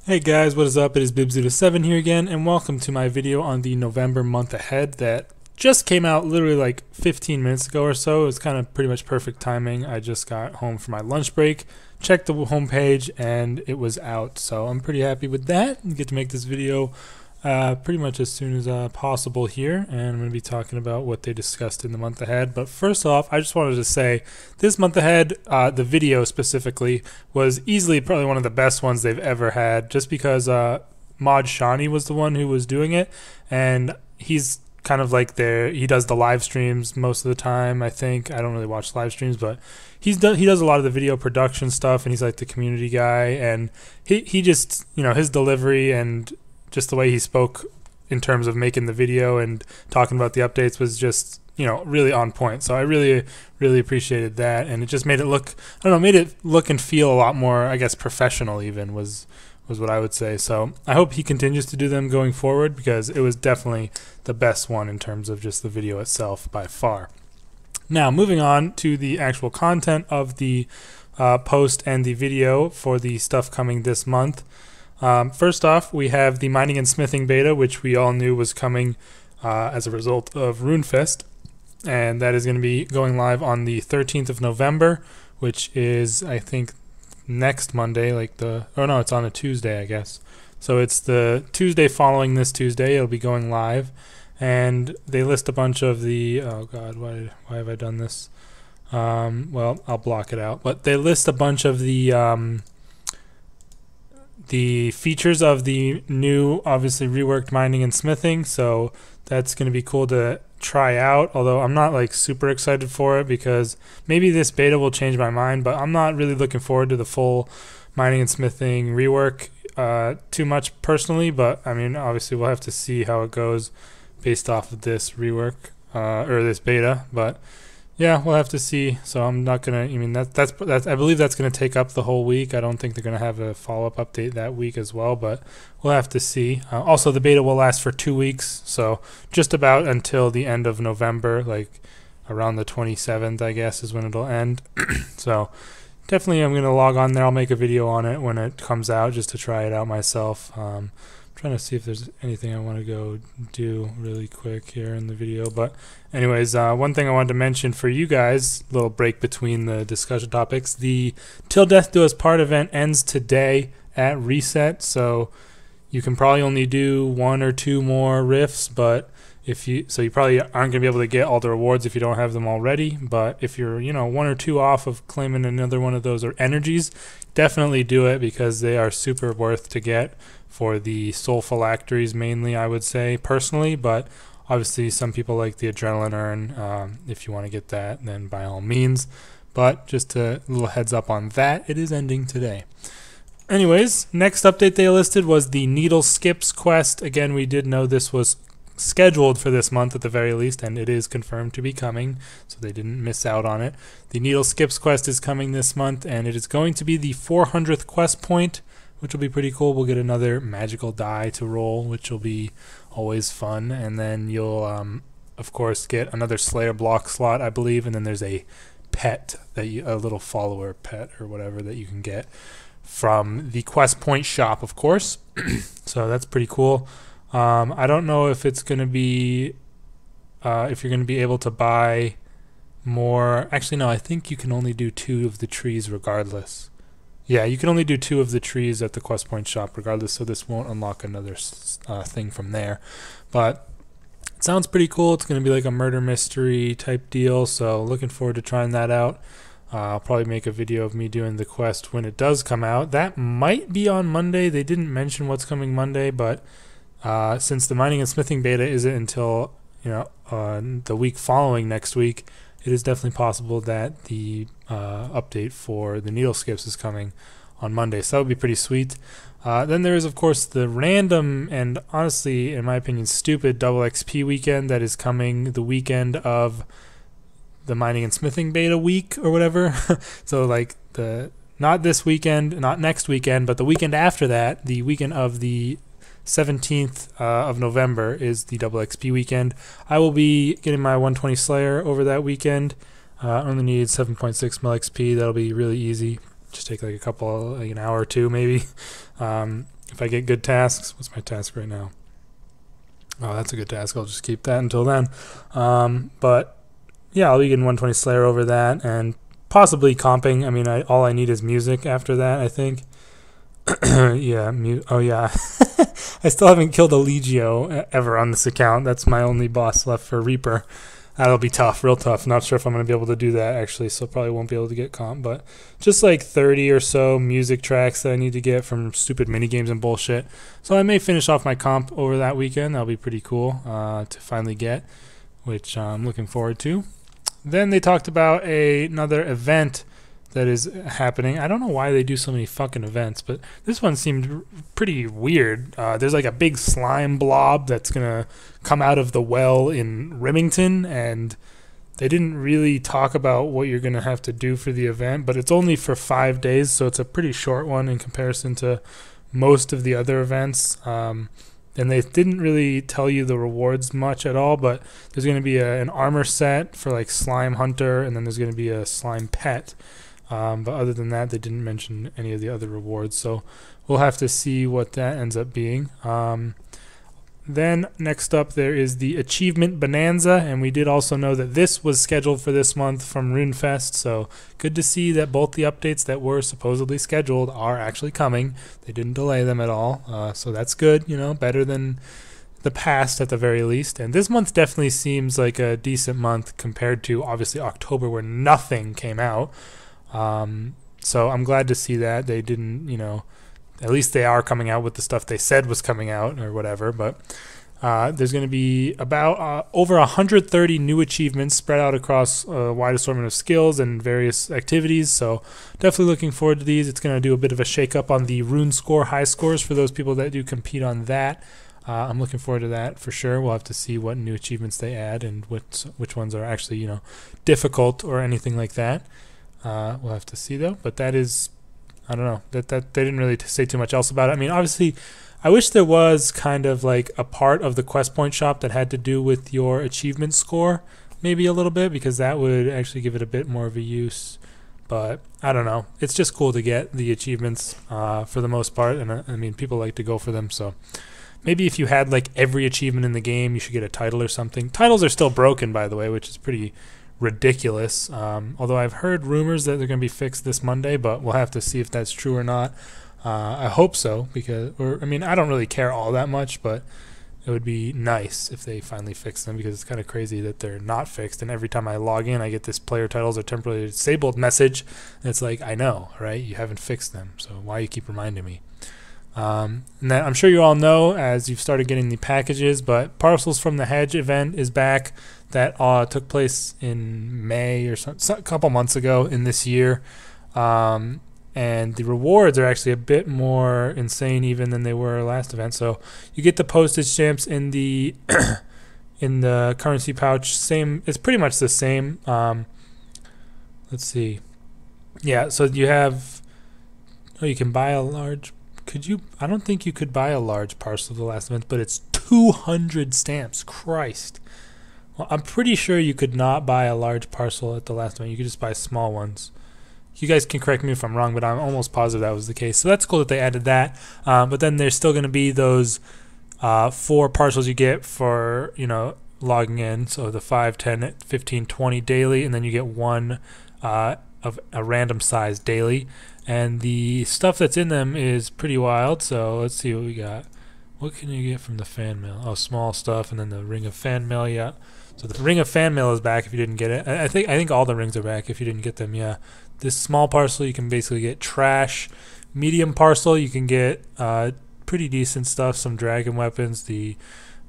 Hey guys, what is up? It is Bibs07 here again, and welcome to my video on the November month ahead that just came out literally like 15 minutes ago or so. It's kind of pretty much perfect timing. I just got home from my lunch break, checked the homepage, and it was out. So I'm pretty happy with that. I get to make this video pretty much as soon as possible here, and I'm going to be talking about what they discussed in the month ahead. But first off, I just wanted to say this month ahead, the video specifically was easily probably one of the best ones they've ever had, just because Mod Shawnee was the one who was doing it, and he's kind of like he does the live streams most of the time. I think I don't really watch live streams, but he does a lot of the video production stuff, and he's like the community guy, and he just, you know, his delivery and just the way he spoke in terms of making the video and talking about the updates was just, you know, really on point. So I really appreciated that, and it just made it look, I don't know, made it look and feel a lot more, I guess, professional even was what I would say. So I hope he continues to do them going forward, because it was definitely the best one in terms of just the video itself by far. Now, moving on to the actual content of the post and the video for the stuff coming this month. First off, we have the mining and smithing beta, which we all knew was coming as a result of RuneFest, and that is going to be going live on the 13th of November, which is, I think, next Monday, it's on a Tuesday, I guess. So it's the Tuesday following this Tuesday. It'll be going live, and they list a bunch of the, oh god, why have I done this? Well, I'll block it out, but they list a bunch of the features of the new, obviously reworked mining and smithing, so that's going to be cool to try out, although I'm not like super excited for it, because maybe this beta will change my mind, but I'm not really looking forward to the full mining and smithing rework too much personally. But I mean, obviously we'll have to see how it goes based off of this rework or this beta, but yeah, we'll have to see. So I'm not gonna. I mean, that's. I believe that's gonna take up the whole week. I don't think they're gonna have a follow-up update that week as well, but we'll have to see. Also, the beta will last for 2 weeks, so just about until the end of November, like around the 27th, I guess, is when it'll end. So definitely, I'm gonna log on there. I'll make a video on it when it comes out, just to try it out myself. Trying to see if there's anything I want to go do really quick here in the video, but anyways, one thing I wanted to mention for you guys, little break between the discussion topics, the Till Death Do Us Part event ends today at reset, so you can probably only do 1 or 2 more rifts, but you probably aren't going to be able to get all the rewards if you don't have them already. But if you're, you know, 1 or 2 off of claiming another one of those or energies, definitely do it, because they are super worth to get for the soul phylacteries mainly, I would say, personally. But obviously some people like the adrenaline urn. If you want to get that, then by all means. But just a little heads up on that, it is ending today. Anyways, next update they listed was the Needle Skips quest. Again, we did know this was scheduled for this month at the very least, and it is confirmed to be coming, so they didn't miss out on it. The Needle Skips quest is coming this month, and it is going to be the 400th quest point, which will be pretty cool. We'll get another magical die to roll, which will be always fun, and then you'll of course get another Slayer block slot, I believe, and then there's a pet a little follower pet or whatever that you can get from the quest point shop, of course. So that's pretty cool. I don't know if it's going to be, if you're going to be able to buy more. Actually, no, I think you can only do 2 of the trees regardless. Yeah, you can only do 2 of the trees at the quest point shop regardless, so this won't unlock another thing from there. But it sounds pretty cool. It's going to be like a murder mystery type deal, so looking forward to trying that out. I'll probably make a video of me doing the quest when it does come out. That might be on Monday. They didn't mention what's coming Monday, but since the mining and smithing beta isn't until, you know, the week following next week, it is definitely possible that the update for the needle skips is coming on Monday, so that would be pretty sweet. Then there is, of course, the random and honestly, in my opinion, stupid double XP weekend that is coming the weekend of the mining and smithing beta week or whatever. So like not this weekend, not next weekend, but the weekend after that, the weekend of the 17th of November is the double XP weekend. I will be getting my 120 Slayer over that weekend. Only need 7.6 mil XP. That'll be really easy. Just take like an hour or 2 maybe. if I get good tasks. What's my task right now? Oh, that's a good task. I'll just keep that until then. But yeah, I'll be getting 120 Slayer over that, and possibly comping. I mean, all I need is music after that, I think. Yeah. Oh yeah. I still haven't killed a Legio ever on this account. That's my only boss left for Reaper. That'll be tough, real tough. Not sure if I'm going to be able to do that, actually, so probably won't be able to get comp. But just like 30 or so music tracks that I need to get from stupid minigames and bullshit. So I may finish off my comp over that weekend. That'll be pretty cool to finally get, which I'm looking forward to. Then they talked about another event that is happening. I don't know why they do so many fucking events, but this one seemed pretty weird. There's like a big slime blob that's gonna come out of the well in Remington, and they didn't really talk about what you're gonna have to do for the event, but it's only for 5 days, so it's a pretty short one in comparison to most of the other events. And they didn't really tell you the rewards much at all, but there's going to be an armor set for like Slime Hunter, and then there's going to be a Slime Pet. But other than that, they didn't mention any of the other rewards, so we'll have to see what that ends up being. Then next up there is the Achievement Bonanza, and we did also know that this was scheduled for this month from RuneFest, so good to see that both the updates that were supposedly scheduled are actually coming. They didn't delay them at all, so that's good, you know, better than the past at the very least. And this month definitely seems like a decent month compared to obviously October where nothing came out. So I'm glad to see that they didn't, you know, at least they are coming out with the stuff they said was coming out or whatever. But there's going to be about over 130 new achievements spread out across a wide assortment of skills and various activities. So definitely looking forward to these. It's going to do a bit of a shake up on the rune score high scores for those people that do compete on that. I'm looking forward to that for sure. We'll have to see what new achievements they add and which ones are actually, you know, difficult or anything like that. We'll have to see though, but that is, I don't know, that they didn't really say too much else about it. I mean, obviously, I wish there was kind of like a part of the quest point shop that had to do with your achievement score, maybe a little bit, because that would actually give it a bit more of a use. But I don't know. It's just cool to get the achievements for the most part, and I mean, people like to go for them. So maybe if you had like every achievement in the game, you should get a title or something. Titles are still broken, by the way, which is pretty ridiculous. Although I've heard rumors that they're going to be fixed this Monday, but we'll have to see if that's true or not. I hope so, because, I mean, I don't really care all that much, but it would be nice if they finally fix them, because it's kind of crazy that they're not fixed. And every time I log in, I get this player titles are temporarily disabled message. And it's like, I know, right? You haven't fixed them, so why you keep reminding me? And then I'm sure you all know as you've started getting the packages, but Parcels from the Hedge event is back. That took place in May or a couple months ago in this year. And the rewards are actually a bit more insane even than they were last event. So you get the postage stamps in the in the currency pouch. Same, it's pretty much the same. Let's see. Yeah, so you have, oh, you can buy a large, could you, I don't think you could buy a large parcel of the last event, but it's 200 stamps. Christ. Well, I'm pretty sure you could not buy a large parcel at the last event. You could just buy small ones. You guys can correct me if I'm wrong, but I'm almost positive that was the case. So that's cool that they added that. But then there's still going to be those 4 parcels you get for, you know, logging in. So the 5, 10, 15, 20 daily, and then you get 1 of a random size daily. And the stuff that's in them is pretty wild. So let's see what we got. What can you get from the fan mail? Oh, small stuff, and then the ring of fan mail. Yeah. So the ring of fan mail is back if you didn't get it. I think all the rings are back if you didn't get them. Yeah. This small parcel you can basically get trash. Medium parcel you can get pretty decent stuff, some dragon weapons, the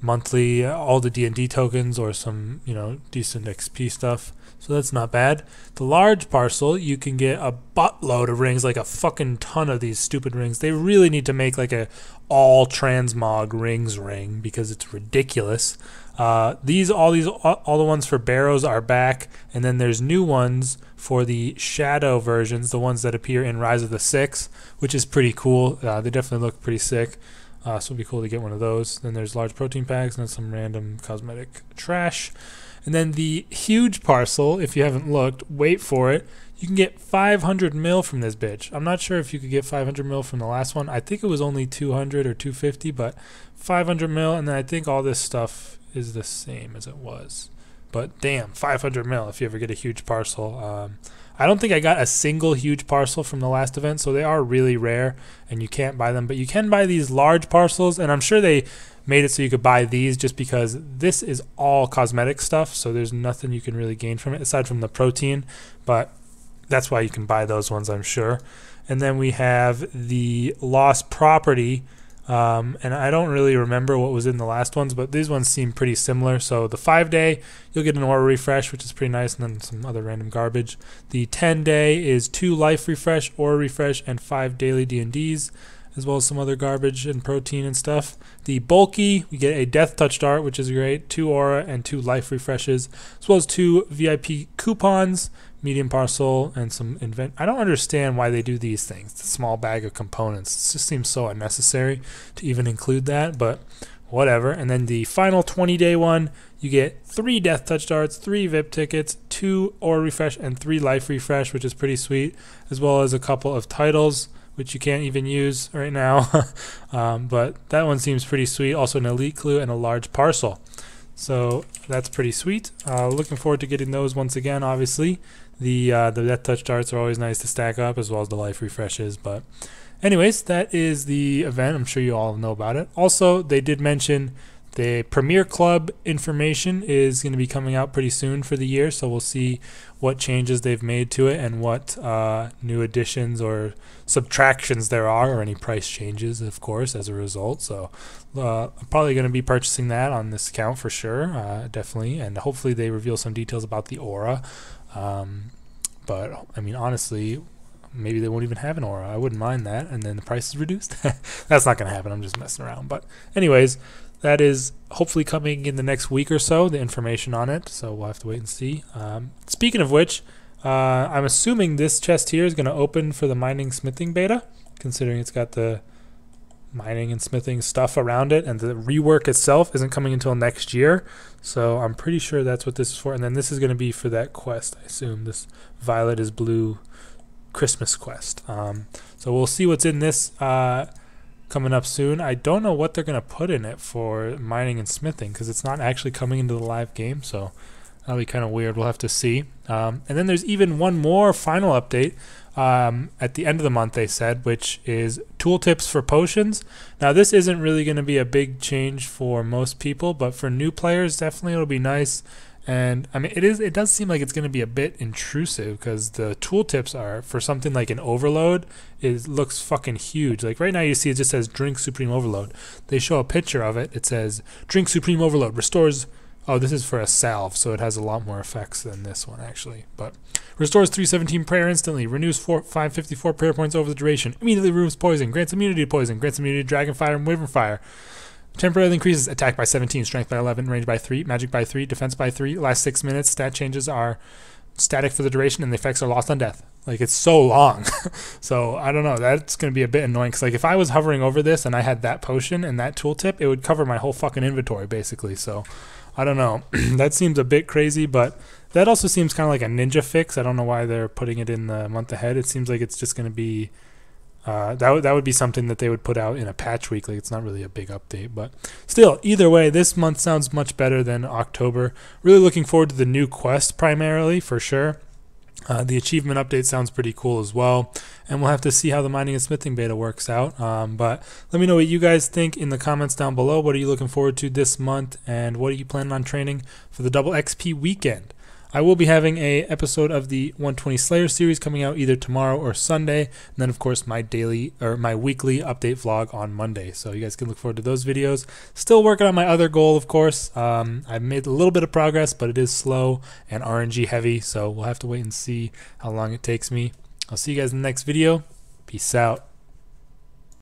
monthly, all the D&D tokens, or some, you know, decent XP stuff. So that's not bad. The large parcel you can get a buttload of rings, like a fucking ton of these stupid rings. They really need to make like a all transmog rings ring, because it's ridiculous. All the ones for Barrows are back, and then there's new ones for the shadow versions, the ones that appear in Rise of the Six, which is pretty cool. They definitely look pretty sick. So it'd be cool to get one of those. Then there's large protein packs and then some random cosmetic trash. And then the huge parcel, if you haven't looked, wait for it. You can get 500 mil from this bitch. I'm not sure if you could get 500 mil from the last one. I think it was only 200 or 250, but 500 mil, and then I think all this stuff is the same as it was. But damn, 500 mil if you ever get a huge parcel. I don't think I got a single huge parcel from the last event, so they are really rare, and you can't buy them. But you can buy these large parcels, and I'm sure they made it so you could buy these just because this is all cosmetic stuff, so there's nothing you can really gain from it aside from the protein. But that's why you can buy those ones, I'm sure. And then we have the lost property. And I don't really remember what was in the last ones, but these ones seem pretty similar. So the 5-day, you'll get an aura refresh, which is pretty nice, and then some other random garbage. The 10-day is 2 life refresh, aura refresh, and 5 daily D&Ds, as well as some other garbage and protein and stuff. The bulky, we get a death touch dart, which is great, 2 aura and 2 life refreshes, as well as 2 VIP coupons, medium parcel, and some invent. I don't understand why they do these things. The small bag of components. It just seems so unnecessary to even include that, but whatever. And then the final 20-day one, you get 3 death touch darts, 3 VIP tickets, 2 aura refresh, and 3 life refresh, which is pretty sweet, as well as a couple of titles, which you can't even use right now. But that one seems pretty sweet. Also an elite clue and a large parcel. So that's pretty sweet. Looking forward to getting those once again, obviously. The death touch darts are always nice to stack up, as well as the life refreshes. But anyways, that is the event. I'm sure you all know about it. Also, they did mention the Premier Club information is going to be coming out pretty soon for the year, so we'll see what changes they've made to it and what new additions or subtractions there are, or any price changes, of course, as a result. So I'm probably going to be purchasing that on this account for sure, definitely, and hopefully they reveal some details about the aura. But I mean, honestly, maybe they won't even have an aura. I wouldn't mind that, and then the price is reduced. That's not going to happen. I'm just messing around. But anyways, that is hopefully coming in the next week or so, the information on it, so we'll have to wait and see. Speaking of which, I'm assuming this chest here is going to open for the mining smithing beta, considering it's got the mining and smithing stuff around it, and the rework itself isn't coming until next year, so I'm pretty sure that's what this is for. And then this is going to be for that quest, I assume, this Violet is Blue Christmas quest. So we'll see what's in this coming up soon. I don't know what they're going to put in it for mining and smithing, because it's not actually coming into the live game, so that'll be kind of weird. We'll have to see. And then there's even one more final update at the end of the month, they said, which is tooltips for potions. Now, this isn't really going to be a big change for most people, but for new players, definitely it'll be nice. And I mean, it does seem like it's going to be a bit intrusive, because the tooltips are for something like an overload. It looks fucking huge. Like right now you see it just says drink supreme overload. They show a picture of it. It says drink supreme overload restores. Oh, this is for a salve, so it has a lot more effects than this one actually. But restores 317 prayer instantly, renews 554 prayer points over the duration, immediately removes poison, grants immunity to poison, grants immunity to dragon fire and wyvern fire. Temporarily increases attack by 17, strength by 11, range by 3, magic by 3, defense by 3. Last 6 minutes, stat changes are static for the duration, and the effects are lost on death. Like, it's so long. So, I don't know. That's going to be a bit annoying, because, like, if I was hovering over this and I had that potion and that tooltip, it would cover my whole fucking inventory, basically. So, I don't know. That seems a bit crazy, but that also seems kind of like a ninja fix. I don't know why they're putting it in the month ahead. It seems like it's just going to be... that would be something that they would put out in a patch weekly. It's not really a big update, but still, either way, this month sounds much better than October. Really looking forward to the new quest primarily, for sure. The achievement update sounds pretty cool as well, and we'll have to see how the mining and smithing beta works out. But let me know what you guys think in the comments down below. What are you looking forward to this month, and what are you planning on training for the double XP weekend? I will be having a episode of the 120 Slayer series coming out either tomorrow or Sunday, and then of course my weekly update vlog on Monday. So you guys can look forward to those videos. Still working on my other goal, of course. I've made a little bit of progress, but it is slow and RNG heavy, so we'll have to wait and see how long it takes me. I'll see you guys in the next video. Peace out.